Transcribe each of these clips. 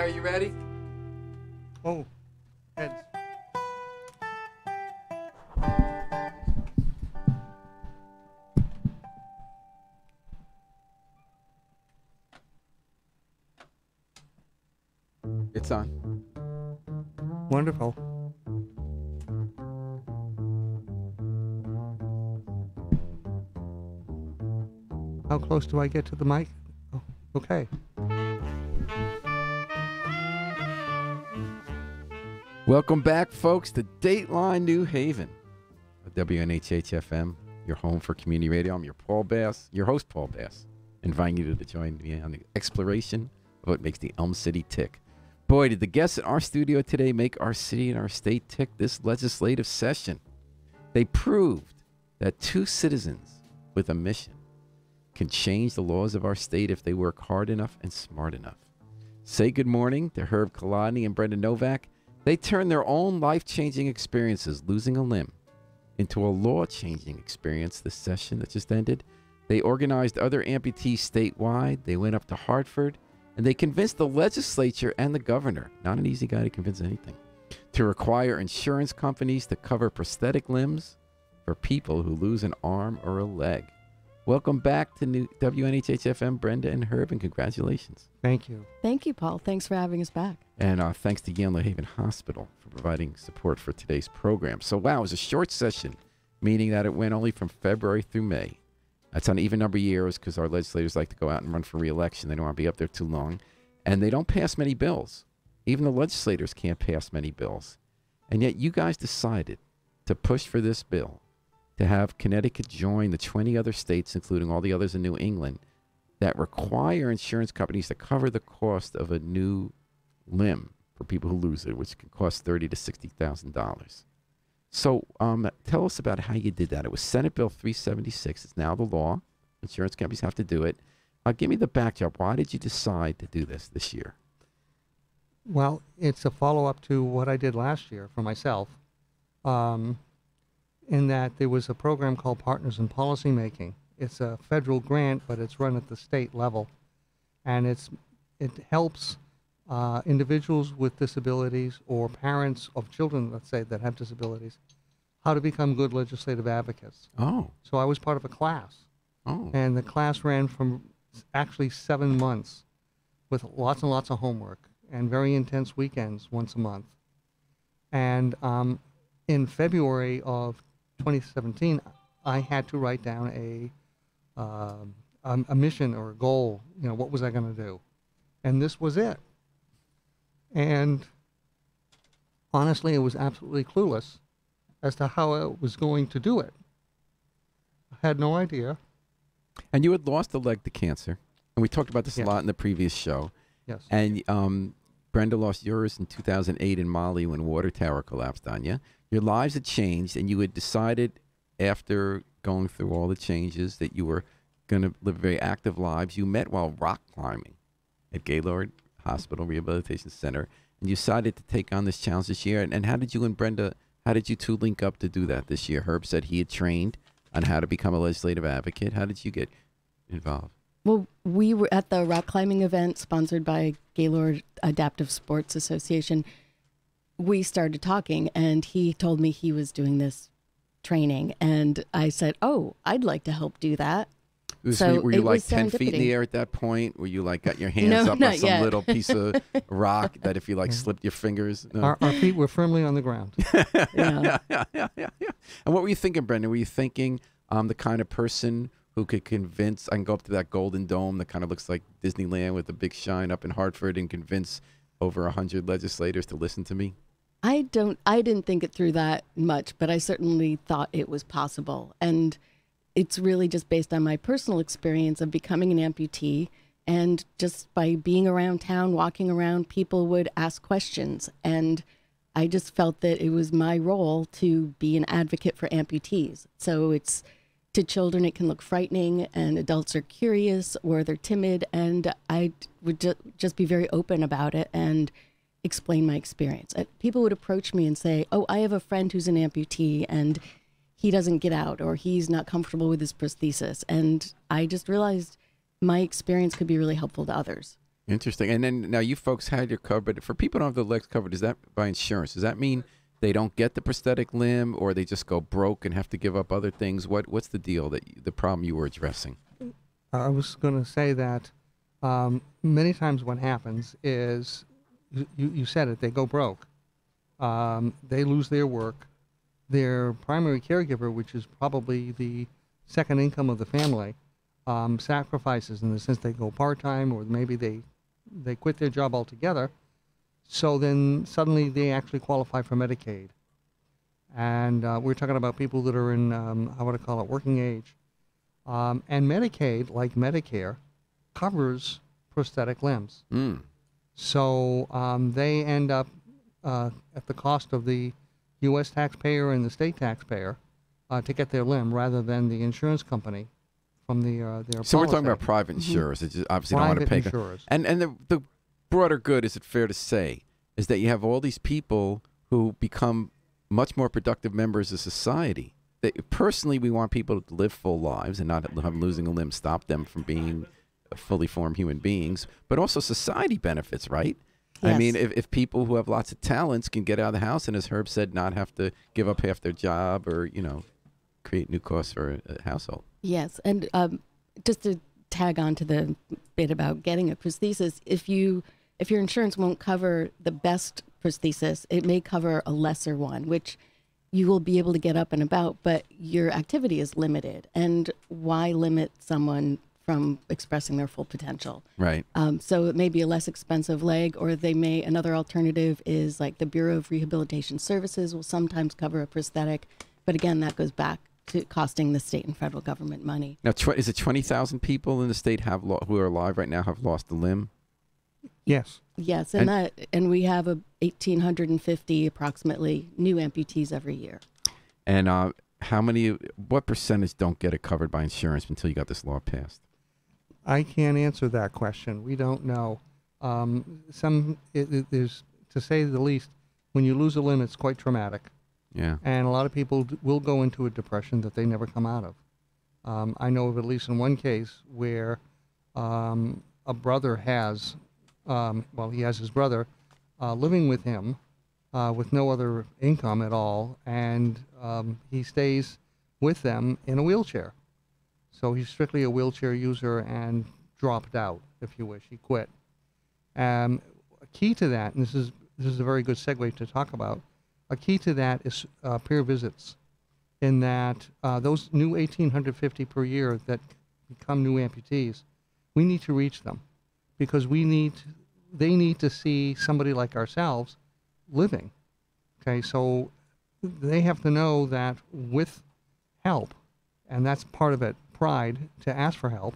Gary, you ready? Oh, heads. It's on. Wonderful. How close do I get to the mic? Oh, okay. Welcome back, folks, to Dateline New Haven, WNHH-FM, your home for community radio. I'm your host, Paul Bass, inviting you to join me on the exploration of what makes the Elm City tick. Boy, did the guests in our studio today make our city and our state tick this legislative session. They proved that two citizens with a mission can change the laws of our state if they work hard enough and smart enough. Say good morning to Herb Kolodny and Brenda Novak. They turned their own life-changing experiences, losing a limb, into a law-changing experience this session that just ended. They organized other amputees statewide. They went up to Hartford, and they convinced the legislature and the governor, not an easy guy to convince anything, to require insurance companies to cover prosthetic limbs for people who lose an arm or a leg. Welcome back to WNHH-FM, Brenda and Herb, and congratulations. Thank you. Thank you, Paul. Thanks for having us back. And thanks to Yale New Haven Hospital for providing support for today's program. So, wow, it was a short session, meaning that it went only from February through May. That's on even number of years because our legislators like to go out and run for re-election. They don't want to be up there too long. And they don't pass many bills. Even the legislators can't pass many bills. And yet you guys decided to push for this bill, to have Connecticut join the 20 other states, including all the others in New England, that require insurance companies to cover the cost of a new limb for people who lose it, which can cost $30,000 to $60,000. So tell us about how you did that. It was Senate Bill 376. It's now the law. Insurance companies have to do it. Give me the backdrop. Why did you decide to do this year? Well, it's a follow-up to what I did last year for myself, in that there was a program called Partners in Policymaking. It's a federal grant, but it's run at the state level. And it helps individuals with disabilities or parents of children, let's say, that have disabilities, how to become good legislative advocates. Oh. So I was part of a class. Oh. And the class ran from actually 7 months with lots and lots of homework and very intense weekends once a month. And in February of 2017, I had to write down a mission or a goal. You know, what was I going to do? And this was it. And honestly, I was absolutely clueless as to how I was going to do it. I had no idea. And you had lost a leg to cancer. And we talked about this a lot in the previous show. Yes. And Brenda lost yours in 2008 in Mali when a water tower collapsed on you. Your lives had changed, and you had decided after going through all the changes that you were going to live very active lives. You met while rock climbing at Gaylord Hospital Rehabilitation Center, and you decided to take on this challenge this year. And how did you and Brenda, how did you two link up to do that this year? Herb said he had trained on how to become a legislative advocate. How did you get involved? Well, we were at the rock climbing event sponsored by Gaylord Adaptive Sports Association. We started talking, and he told me he was doing this training, and I said, "Oh, I'd like to help do that." Were you like 10 feet in the air at that point? Were you like got your hands up on some little piece of rock that if you like slipped your fingers? No. Our feet were firmly on the ground. Yeah. And what were you thinking, Brendan? Were you thinking the kind of person who could convince, I can go up to that Golden Dome that kind of looks like Disneyland with a big shine up in Hartford and convince over 100 legislators to listen to me? I didn't think it through that much, but I certainly thought it was possible. And it's really just based on my personal experience of becoming an amputee. And just by being around town, walking around, people would ask questions. And I just felt that it was my role to be an advocate for amputees. So it's, to children, it can look frightening, and adults are curious or they're timid. And I would just be very open about it and explain my experience. People would approach me and say, "Oh, I have a friend who's an amputee and he doesn't get out, or he's not comfortable with his prosthesis." And I just realized my experience could be really helpful to others. Interesting. And then now you folks had your covered. For people who don't have the legs covered, is that by insurance? Does that mean they don't get the prosthetic limb, or they just go broke and have to give up other things? What's the deal the problem you were addressing? I was going to say that many times what happens is, you said it, they go broke. They lose their work. Their primary caregiver, which is probably the second income of the family, sacrifices in the sense they go part-time, or maybe they quit their job altogether. So then suddenly they actually qualify for Medicaid. And we're talking about people that are in, how would I call it, working age. And Medicaid, like Medicare, covers prosthetic limbs. So they end up at the cost of the U.S. taxpayer and the state taxpayer to get their limb, rather than the insurance company from their So we're policy. talking about private insurers. It's just obviously don't want to Private pay. insurers. And the broader good, is it fair to say, is that you have all these people who become much more productive members of society. Personally, we want people to live full lives and not have losing a limb stop them from being fully formed human beings, but also society benefits, right? I Yes. mean, if people who have lots of talents can get out of the house and, as Herb said, not have to give up half their job or, create new costs for a household. Yes, and just to tag on to the bit about getting a prosthesis, if your insurance won't cover the best prosthesis, it may cover a lesser one, which you will be able to get up and about, but your activity is limited. And why limit someone from expressing their full potential? Right. So it may be a less expensive leg, or another alternative is like the Bureau of Rehabilitation Services will sometimes cover a prosthetic, but again, that goes back to costing the state and federal government money. Now, is it 20,000 people in the state who are alive right now have lost a limb? Yes. Yes, and we have 1,850 approximately new amputees every year. And what percentage don't get it covered by insurance until you got this law passed? I can't answer that question. We don't know. There's, to say the least, when you lose a limb, it's quite traumatic. Yeah. And a lot of people will go into a depression that they never come out of. I know of at least in one case where a brother has, he has his brother living with him with no other income at all, and he stays with them in a wheelchair. So he's strictly a wheelchair user and dropped out, if you wish. He quit. A key to that, and this is a very good segue to talk about, a key to that is peer visits, in that those new 1,850 per year that become new amputees, we need to reach them, because they need to see somebody like ourselves living. Okay, so they have to know that with help, and that's part of it, pride to ask for help,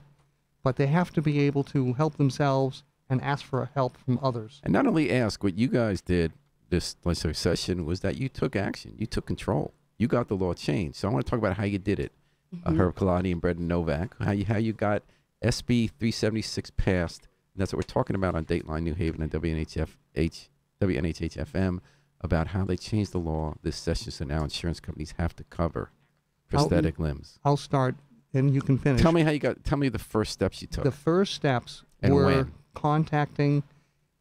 but they have to be able to help themselves and ask for help from others. And not only ask, what you guys did this legislative session was that you took action. You took control. You got the law changed. So I want to talk about how you did it. Herb Kalani and Brendan Novak, how you got SB 376 passed. And that's what we're talking about on Dateline New Haven and WNHH FM, about how they changed the law this session, so now insurance companies have to cover prosthetic limbs. I'll start, and you can finish. Tell me the first steps you took. The first steps And were when? contacting.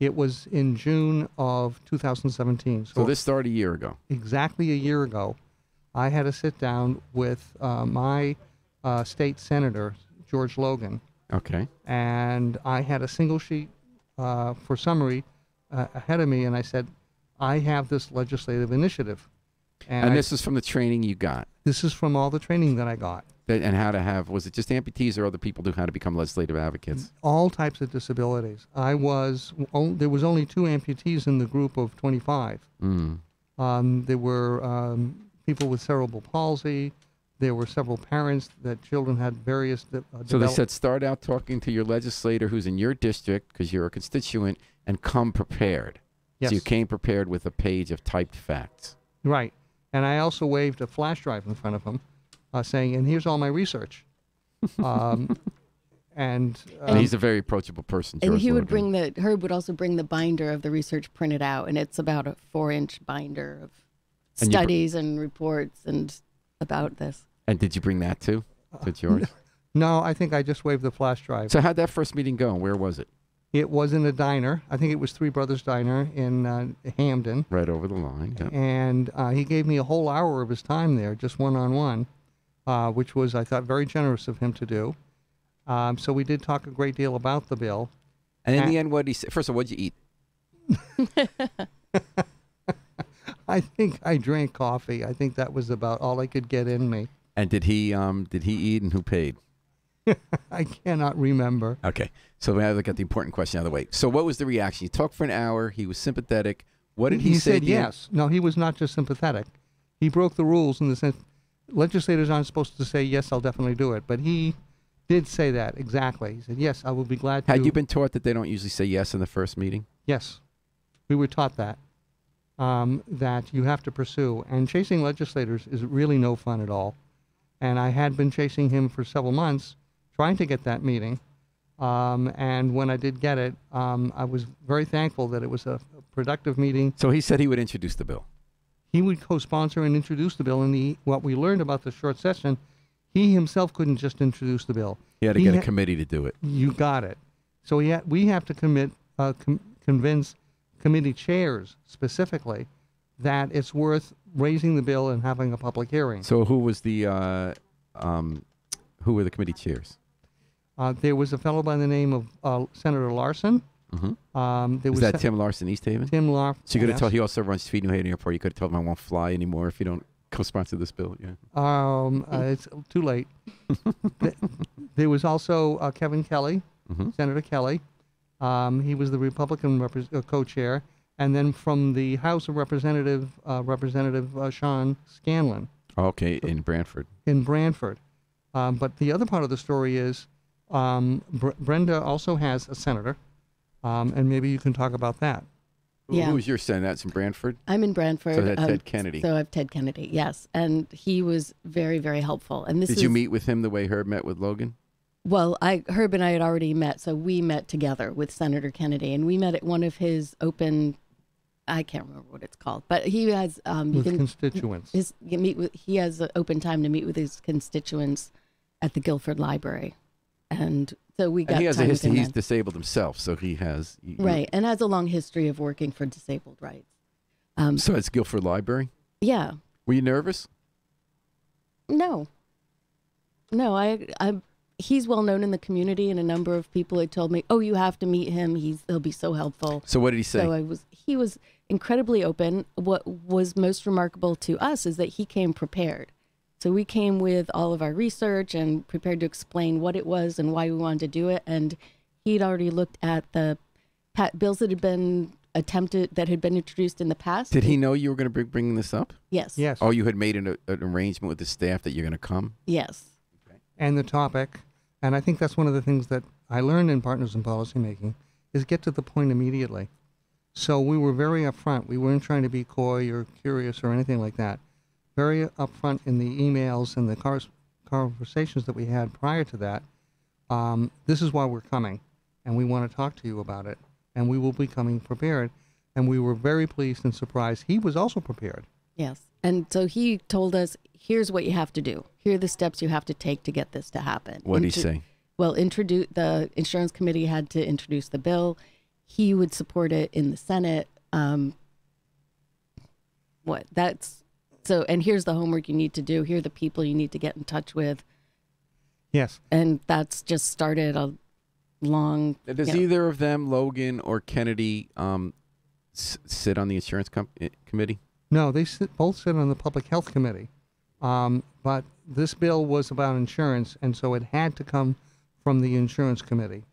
It was in June of 2017. So this started a year ago. Exactly a year ago, I had a sit down with my state senator, George Logan. Okay. And I had a single sheet for summary ahead of me, and I said, I have this legislative initiative. And this is from the training you got? This is from all the training that I got. And how to have, was it just amputees or other people who had to become legislative advocates? All types of disabilities. There was only 2 amputees in the group of 25. There were people with cerebral palsy. There were several parents that children had various. So they said, start out talking to your legislator who's in your district, because you're a constituent, and come prepared. Yes. So you came prepared with a page of typed facts. Right. And I also waved a flash drive in front of him, saying, and here's all my research. And he's a very approachable person. And George he would Logan. Herb would also bring the binder of the research printed out, and it's about a 4-inch binder of And studies and reports and about this. And did you bring that too, to George? no, I think I just waved the flash drive. So how'd that first meeting go, and where was it? It was in a diner. I think it was Three Brothers Diner in Hamden. Right over the line. Yeah. And he gave me a whole hour of his time there, just one-on-one, which was, I thought, very generous of him to do. So we did talk a great deal about the bill. And in the end, what did he say? First of all, what'd you eat? I think I drank coffee. I think that was about all I could get in me. And did he eat, and who paid? I cannot remember. Okay. So we have to get the important question out of the way. So what was the reaction? You talked for an hour. He was sympathetic. What did he say? He said yes. No, he was not just sympathetic. He broke the rules in the sense legislators aren't supposed to say, yes, I'll definitely do it. But he did say that, exactly. He said, yes, I will be glad to. Had you been taught that they don't usually say yes in the first meeting? Yes. We were taught that, that you have to pursue. And chasing legislators is really no fun at all. And I had been chasing him for several months, trying to get that meeting. And when I did get it, I was very thankful that it was a productive meeting. So he said he would introduce the bill. He would co-sponsor and introduce the bill. And what we learned about the short session, he himself couldn't just introduce the bill. He had to get a committee to do it. You got it. So we have to convince committee chairs specifically that it's worth raising the bill and having a public hearing. So who was the who were the committee chairs? There was a fellow by the name of Senator Larson. Mm-hmm. There was that Tim Larson, East Haven? Tim Larson. So you could have told he also runs Feed New Haven Airport. You could have told him I won't fly anymore if you don't co-sponsor this bill. Yeah. It's too late. There was also Kevin Kelly, Senator Kelly. He was the Republican co-chair. And then from the House of Representative Sean Scanlon. Okay, in Brantford. In Brantford. But the other part of the story is Brenda also has a senator, and maybe you can talk about that. Yeah. Who's your senator? That's in Brantford? I'm in Brantford. So that's Ted Kennedy. So I have Ted Kennedy, yes. And he was very, very helpful. And Did you meet with him the way Herb met with Logan? Well, Herb and I had already met, so we met together with Senator Kennedy, and we met at one of his open, I can't remember what it's called, but he has constituents. He has an open time to meet with his constituents at the Guilford Library, and so we got. And he has time a with history. him He's then. disabled himself, so he has Right, and has a long history of working for disabled rights. So it's Guilford Library. Yeah. Were you nervous? No. He's well known in the community, and a number of people had told me, "Oh, you have to meet him. He'll be so helpful." So what did he say? So he was incredibly open. What was most remarkable to us is that he came prepared. So we came with all of our research and prepared to explain what it was and why we wanted to do it. And he'd already looked at the bills that had been introduced in the past. Did he know you were going to bring this up? Yes. Yes. Oh, you had made an arrangement with the staff that you're going to come? Yes. And the topic, and I think that's one of the things that I learned in Partners in Policymaking, is get to the point immediately. So we were very upfront. We weren't trying to be coy or curious or anything like that. Very upfront in the emails and the conversations that we had prior to that. This is why we're coming, and we want to talk to you about it, and we will be coming prepared. And we were very pleased and surprised. He was also prepared. Yes. And so he told us, here's what you have to do. Here are the steps you have to take to get this to happen. What did he say? Well, the insurance committee had to introduce the bill. He would support it in the Senate. And here's the homework you need to do. Here are the people you need to get in touch with. Yes. And that's just started a long... Does either of them, Logan or Kennedy, sit on the insurance committee? No, they both sit on the Public Health Committee. But this bill was about insurance, and so it had to come from the Insurance Committee.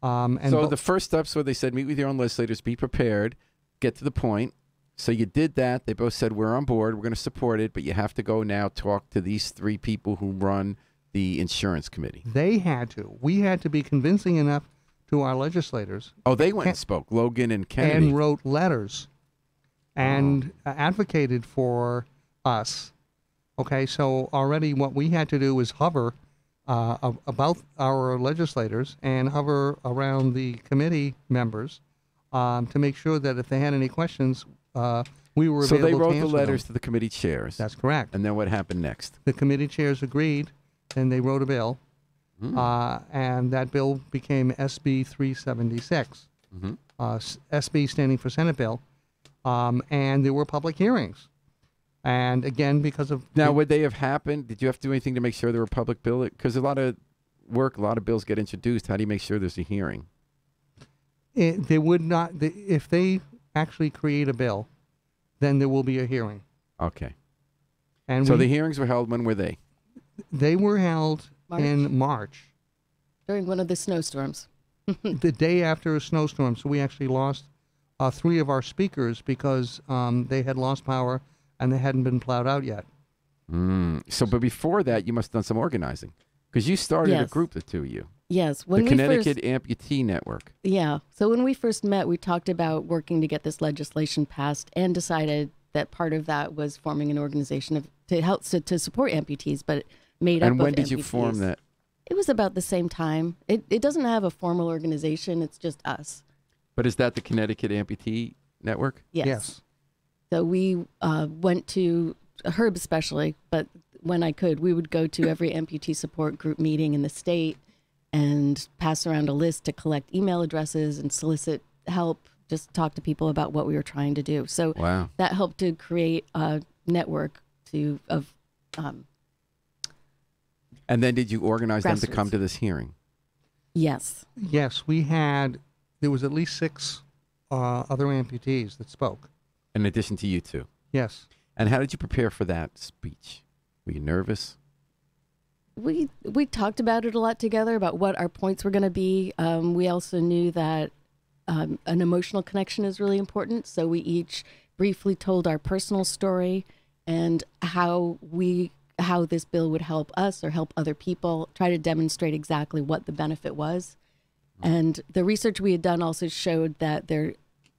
So the first steps were they said, meet with your own legislators, be prepared, get to the point. So you did that. They both said, we're on board, we're going to support it, but you have to go now talk to these three people who run the Insurance Committee. They had to. We had to be convincing enough to our legislators. Oh, they went and spoke, Logan and Kennedy. And wrote letters and advocated for us. Okay, so already what we had to do was hover about our legislators and hover around the committee members to make sure that if they had any questions, we were available to answer them. So they wrote the letters to the committee chairs. That's correct. And then what happened next? The committee chairs agreed, and they wrote a bill. And that bill became SB 376. SB standing for Senate bill. And there were public hearings. And again, because of... Now, would they have happened? Did you have to do anything to make sure there were public bill? Because a lot of bills get introduced. How do you make sure there's a hearing? They would not... if they actually create a bill, then there will be a hearing. Okay. And so the hearings were held, when were they? They were held in March. During one of the snowstorms. The day after a snowstorm. So we actually lost 3 of our speakers because they had lost power and they hadn't been plowed out yet. So, but before that, you must have done some organizing. Because you started a group, the two of you. Yes. The Connecticut Amputee Network. Yeah. So when we first met, we talked about working to get this legislation passed and decided that part of that was forming an organization to help to support amputees, but made up of And when did amputees. you form that? It was about the same time. It doesn't have a formal organization. It's just us. But is that the Connecticut Amputee Network? Yes. So we went to Herb especially, but when I could, we would go to every amputee support group meeting in the state and pass around a list to collect email addresses and solicit help, just talk to people about what we were trying to do. So that helped to create a network of and then did you organize them to grassroots. come to this hearing? Yes. Yes, there was at least 6 other amputees that spoke. In addition to you two? Yes. And how did you prepare for that speech? Were you nervous? We talked about it a lot together, about what our points were going to be. We also knew that an emotional connection is really important. So we each briefly told our personal story and how this bill would help us or help other people, try to demonstrate exactly what the benefit was. And the research we had done also showed that there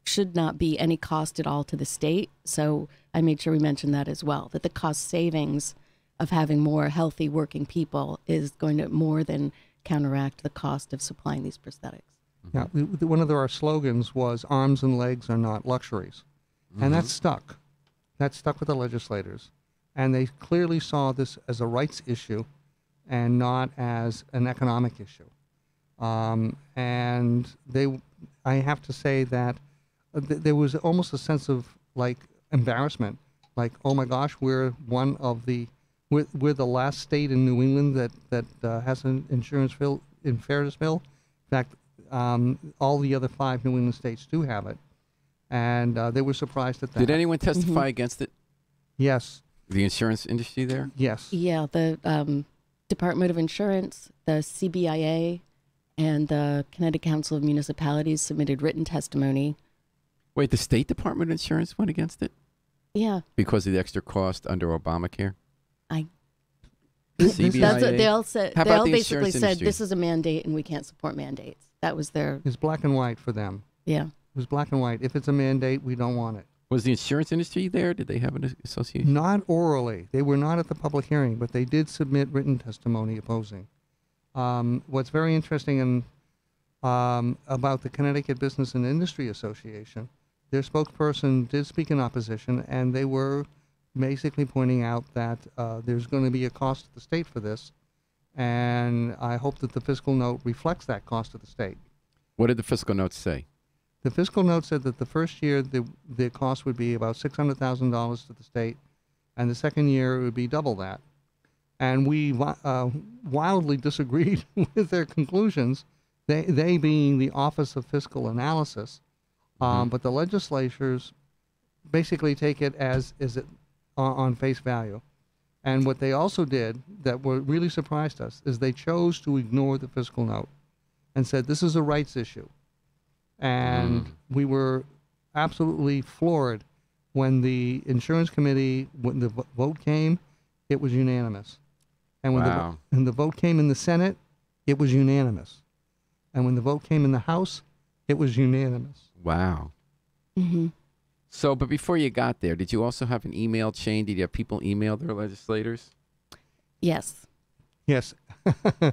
should not be any cost at all to the state. So I made sure we mentioned that as well, that the cost savings of having more healthy working people is going to more than counteract the cost of supplying these prosthetics. Yeah, one of our slogans was "Arms and legs are not luxuries," and that stuck. That stuck with the legislators, and they clearly saw this as a rights issue, and not as an economic issue. And I have to say that there was almost a sense of like embarrassment, like, oh my gosh, we're we're the last state in New England that has an insurance bill in fairness bill. In fact, all the other 5 New England states do have it, and they were surprised at that. Did anyone testify against it? Yes. The insurance industry there? Yes. Yeah, the Department of Insurance, the CBIA, and the Connecticut Council of Municipalities submitted written testimony. Wait, the State Department of Insurance went against it? Yeah. Because of the extra cost under Obamacare? CBIA? That's what they all said. How they about all the basically insurance said industry? this is a mandate and we can't support mandates. That was their... It's black and white for them. Yeah. It was black and white. If it's a mandate, we don't want it. Was the insurance industry there? Did they have an association? Not orally. They were not at the public hearing, but they did submit written testimony opposing. What's very interesting about the Connecticut Business and Industry Association, their spokesperson did speak in opposition, and they were basically pointing out that there's going to be a cost to the state for this, and I hope that the fiscal note reflects that cost to the state. What did the fiscal note say? The fiscal note said that the first year the cost would be about $600,000 to the state, and the second year it would be double that. And we wildly disagreed with their conclusions, they being the Office of Fiscal Analysis, but the legislatures basically take it as is it on face value. And what they also did that really surprised us is they chose to ignore the fiscal note and said this is a rights issue. And we were absolutely floored when the insurance committee, when the vote came, it was unanimous. And when the vote came in the Senate, it was unanimous. And when the vote came in the House, it was unanimous. Wow. Mm-hmm. So, but before you got there, did you also have an email chain? Did you have people email their legislators? Yes. Yes.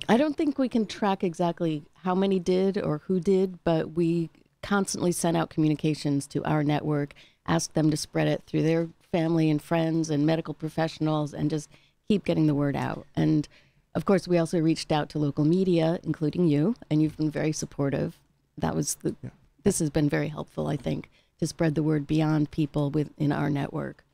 I don't think we can track exactly how many did or who did, but we constantly sent out communications to our network, asked them to spread it through their family and friends and medical professionals and just keep getting the word out. And of course, we also reached out to local media, including you, and you've been very supportive. This has been very helpful, I think, to spread the word beyond people within our network.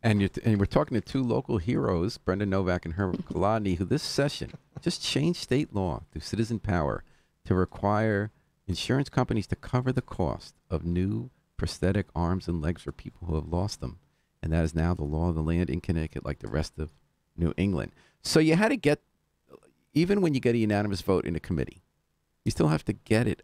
And we're talking to two local heroes, Brenda Novak and Herbert Kolodny, who this session just changed state law through citizen power to require insurance companies to cover the cost of new prosthetic arms and legs for people who have lost them. And that is now the law of the land in Connecticut, like the rest of New England. So you had to get, even when you get a unanimous vote in a committee, you still have to get it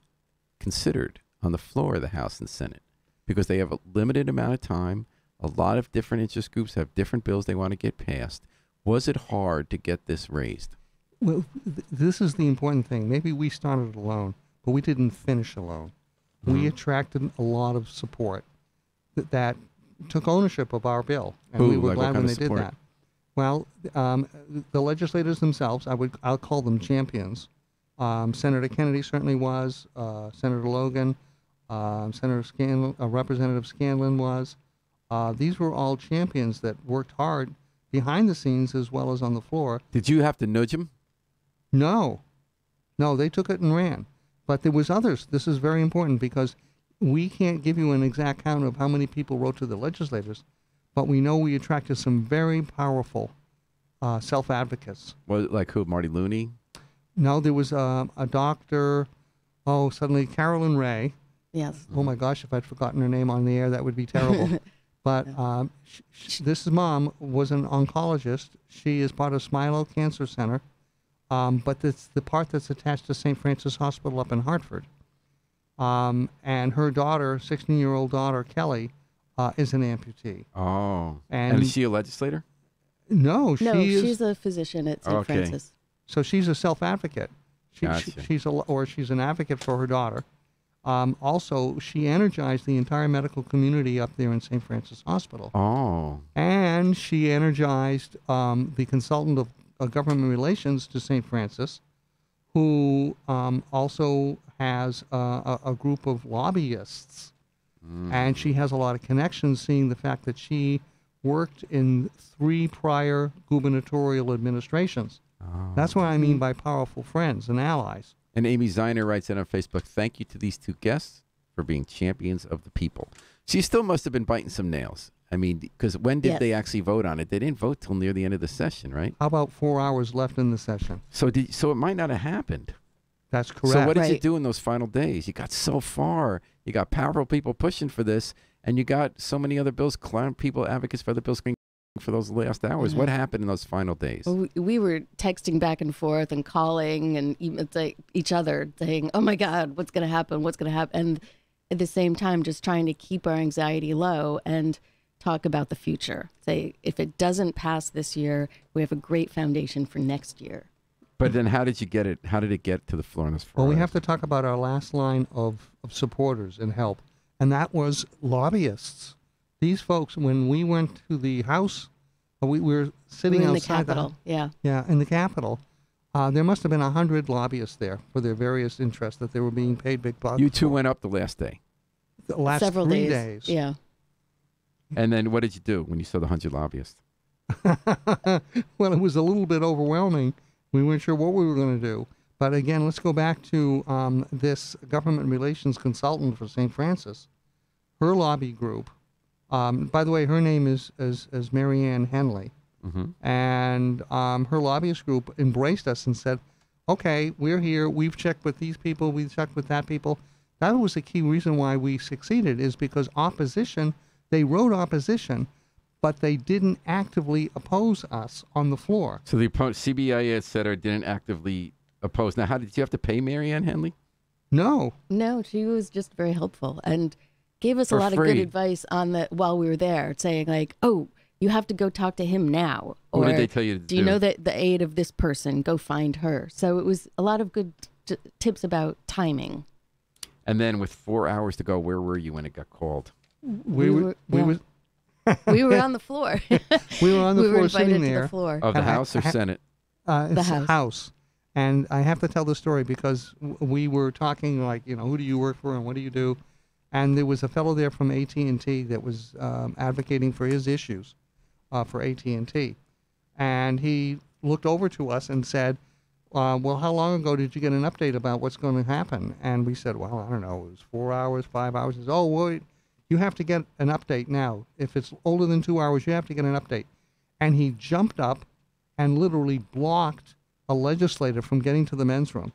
considered on the floor of the House and Senate because they have a limited amount of time. A lot of different interest groups have different bills they want to get passed. Was it hard to get this raised? Well, this is the important thing. Maybe we started alone, but we didn't finish alone. We attracted a lot of support that took ownership of our bill, and we were glad when they did that. Well, the legislators themselves, I'll call them champions. Senator Kennedy certainly was. Senator Logan, Senator Scanlon, Representative Scanlon was. These were all champions that worked hard behind the scenes as well as on the floor. Did you have to nudge them? No, they took it and ran. But there was others. This is very important because we can't give you an exact count of how many people wrote to the legislators, but we know we attracted some very powerful self-advocates. Well, like who? Marty Looney? No, there was a doctor, suddenly Carolyn Ray. Yes. Oh my gosh, if I'd forgotten her name on the air, that would be terrible. But this mom was an oncologist. She is part of Smilo Cancer Center, but it's the part that's attached to St. Francis Hospital up in Hartford. And her daughter, 16-year-old daughter, Kelly, is an amputee. Oh. And is she a legislator? No, she's a physician at St. Francis. So she's a self-advocate. Gotcha. She's an advocate for her daughter. Also, she energized the entire medical community up there in St. Francis Hospital. Oh. And she energized the consultant of government relations to St. Francis, who also has a group of lobbyists. And she has a lot of connections, seeing the fact that she worked in 3 prior gubernatorial administrations. Oh. That's what I mean by powerful friends and allies. And Amy Ziner writes in on Facebook, thank you to these two guests for being champions of the people. She still must have been biting some nails. I mean, because when did they actually vote on it? They didn't vote till near the end of the session, right? How about 4 hours left in the session? So it might not have happened. That's correct. So what did you do in those final days? You got so far. You got powerful people pushing for this, and you got so many other bills, people, advocates for the bills for those last hours. What happened in those final days? Well, we were texting back and forth and calling and even each other saying, oh my God, what's going to happen? What's going to happen? And at the same time, just trying to keep our anxiety low and talk about the future. Say, if it doesn't pass this year, we have a great foundation for next year. But then how did you get it? How did it get to the floor in this? Well, we have to talk about our last line of supporters and help, and that was lobbyists. These folks, when we went to the House, we were sitting outside the Capitol. Yeah, in the Capitol. There must have been 100 lobbyists there for their various interests that they were being paid big bucks. You two went up the last day. The last Several 3 days. Yeah. And then what did you do when you saw the 100 lobbyists? Well, it was a little bit overwhelming. We weren't sure what we were going to do. But again, let's go back to this government relations consultant for St. Francis. Her lobby group, by the way, her name is Mary Ann Henley. Mm-hmm. And her lobbyist group embraced us and said, okay, we're here. We've checked with these people. We've checked with that people. That was the key reason why we succeeded, is because opposition, they wrote opposition, but they didn't actively oppose us on the floor. So the CBI, et cetera, didn't actively oppose. Now, how did you have to pay Mary Ann Henley? No, she was just very helpful and gave us a lot of good advice while we were there, saying like, oh, you have to go talk to him now. Or, what did they tell you to do? Do you know that the aide of this person? Go find her. So it was a lot of good tips about timing. And then with 4 hours to go, where were you when it got called? We were we were on the floor. We were on the we floor were sitting there. To the floor. Of the House or Senate? The House. And I have to tell the story because we were talking like, who do you work for and what do you do? And there was a fellow there from AT&T that was advocating for his issues for AT&T. And he looked over to us and said, well, how long ago did you get an update about what's going to happen? And we said, well, I don't know, it was 4 hours, 5 hours. He says, oh, well, you have to get an update now. If it's older than 2 hours, you have to get an update. And he jumped up and literally blocked a legislator from getting to the men's room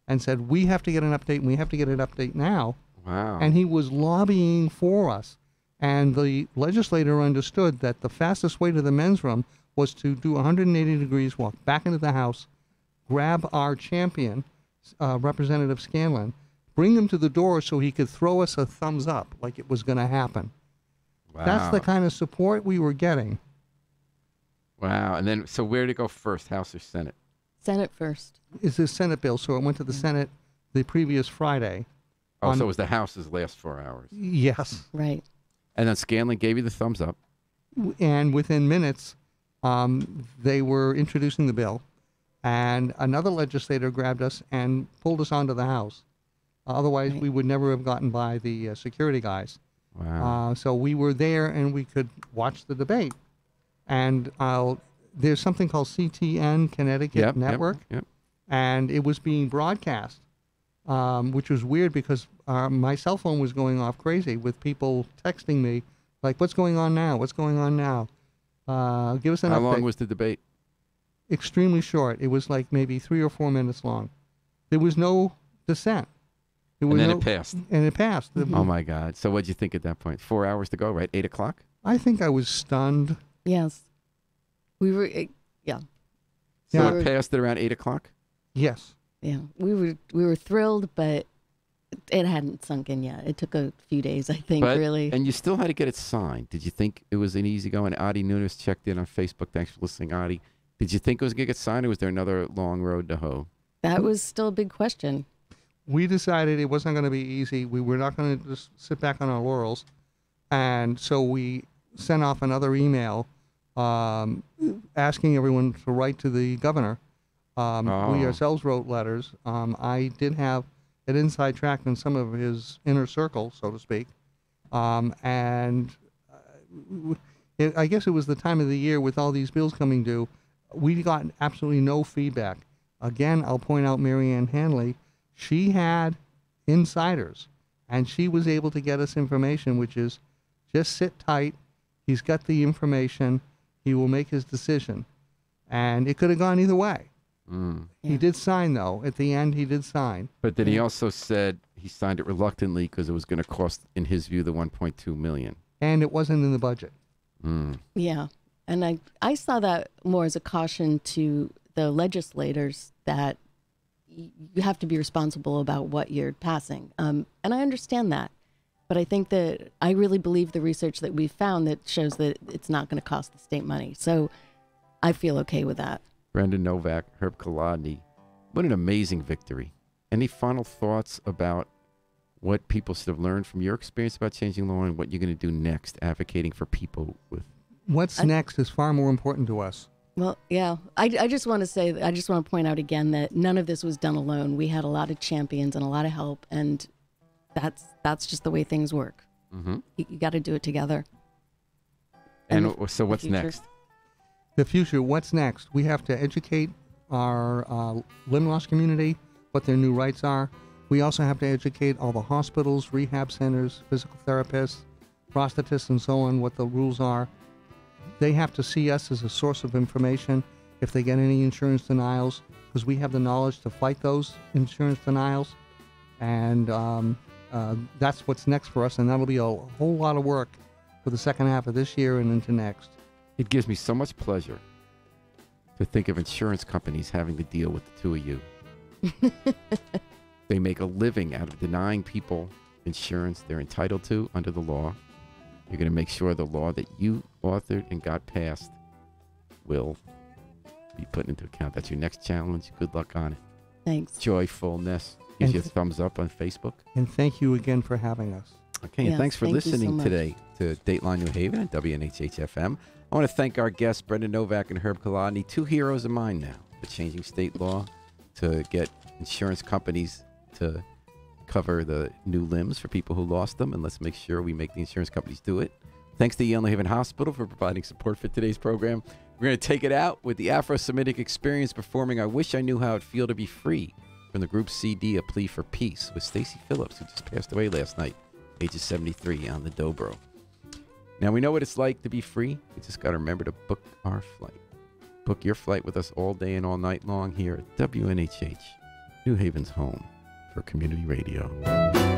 and said, we have to get an update, and we have to get an update now. Wow. And he was lobbying for us. And the legislator understood that the fastest way to the men's room was to do 180 degrees, walk back into the House, grab our champion, Representative Scanlon, bring him to the door so he could throw us a thumbs up like it was going to happen. Wow. That's the kind of support we were getting. Wow. And then, so where did it go first, House or Senate? Senate first. It's a Senate bill, so it went to the Senate the previous Friday. Oh, so it was the House's last 4 hours. Yes. Right. And then Scanlon gave you the thumbs up. And within minutes, they were introducing the bill, and another legislator grabbed us and pulled us onto the House. Otherwise, Right. we would never have gotten by the security guys. Wow. So we were there, and we could watch the debate. And there's something called CTN, Connecticut Network, Yep. and it was being broadcast, which was weird because my cell phone was going off crazy with people texting me, like, what's going on now? What's going on now? Give us an update. How long was the debate? Extremely short. It was like maybe 3 or 4 minutes long. There was no dissent. There And was then no, it passed. And it passed. Oh, my God. So what'd you think at that point? 4 hours to go, right? 8 o'clock? I think I was stunned. Yes. We were, yeah. So Yeah. it passed at around 8 o'clock? Yes. Yeah. We were thrilled, but it hadn't sunk in yet. It took a few days, I think, really. And you still had to get it signed. Did you think it was an easy go? And Adi Nunes checked in on Facebook. Thanks for listening, Adi. Did you think it was going to get signed, or was there another long road to hoe? That was still a big question. We decided it wasn't going to be easy. We were not going to just sit back on our laurels. And so we sent off another email asking everyone to write to the governor. We ourselves wrote letters. I did have an inside track in some of his inner circle, so to speak. I guess it was the time of the year with all these bills coming due. We got absolutely no feedback. Again, I'll point out Mary Ann Hanley. She had insiders, and she was able to get us information, which is just sit tight. He's got the information. He will make his decision. And it could have gone either way. Mm. Yeah. He did sign, though. At the end, he did sign. But then he also said he signed it reluctantly because it was going to cost, in his view, the $1.2 million. And it wasn't in the budget. Mm. Yeah. And I saw that more as a caution to the legislators that you have to be responsible about what you're passing. And I understand that. But I think that I really believe the research that we've found that shows that it's not going to cost the state money. So I feel okay with that. Brendan Novak, Herb Kolodny. What an amazing victory. Any final thoughts about what people should have learned from your experience about changing law and what you're going to do next, advocating for people with... What's next is far more important to us. Well, yeah, I just want to say, I just want to point out again that none of this was done alone. We had a lot of champions and a lot of help, and that's just the way things work. Mm-hmm. You got to do it together. And so what's future. next? The future, what's next? We have to educate our limb loss community, what their new rights are. We also have to educate all the hospitals, rehab centers, physical therapists, prosthetists, and so on, what the rules are. They have to see us as a source of information if they get any insurance denials, because we have the knowledge to fight those insurance denials. And that's what's next for us, and that'll be a whole lot of work for the second half of this year and into next. It gives me so much pleasure to think of insurance companies having to deal with the two of you. They make a living out of denying people insurance they're entitled to under the law. You're going to make sure the law that you authored and got passed will be put into account. That's your next challenge. Good luck on it. Thanks. Joyfulness. Gives you a thumbs up on Facebook. And thank you again for having us. Okay, and Yes, thanks for thank you so listening much. today to Dateline New Haven and WNHH-FM. I want to thank our guests, Brendan Novak and Herb Kolodny, two heroes of mine now for changing state law to get insurance companies to cover the new limbs for people who lost them, and let's make sure we make the insurance companies do it. Thanks to Yale New Haven Hospital for providing support for today's program. We're going to take it out with the Afro-Semitic Experience performing I Wish I Knew How It'd Feel to Be Free from the group CD A Plea for Peace with Stacey Phillips, who just passed away last night, ages 73, on the Dobro. Now, we know what it's like to be free. We just got to remember to book our flight. Book your flight with us all day and all night long here at WNHH, New Haven's home for community radio.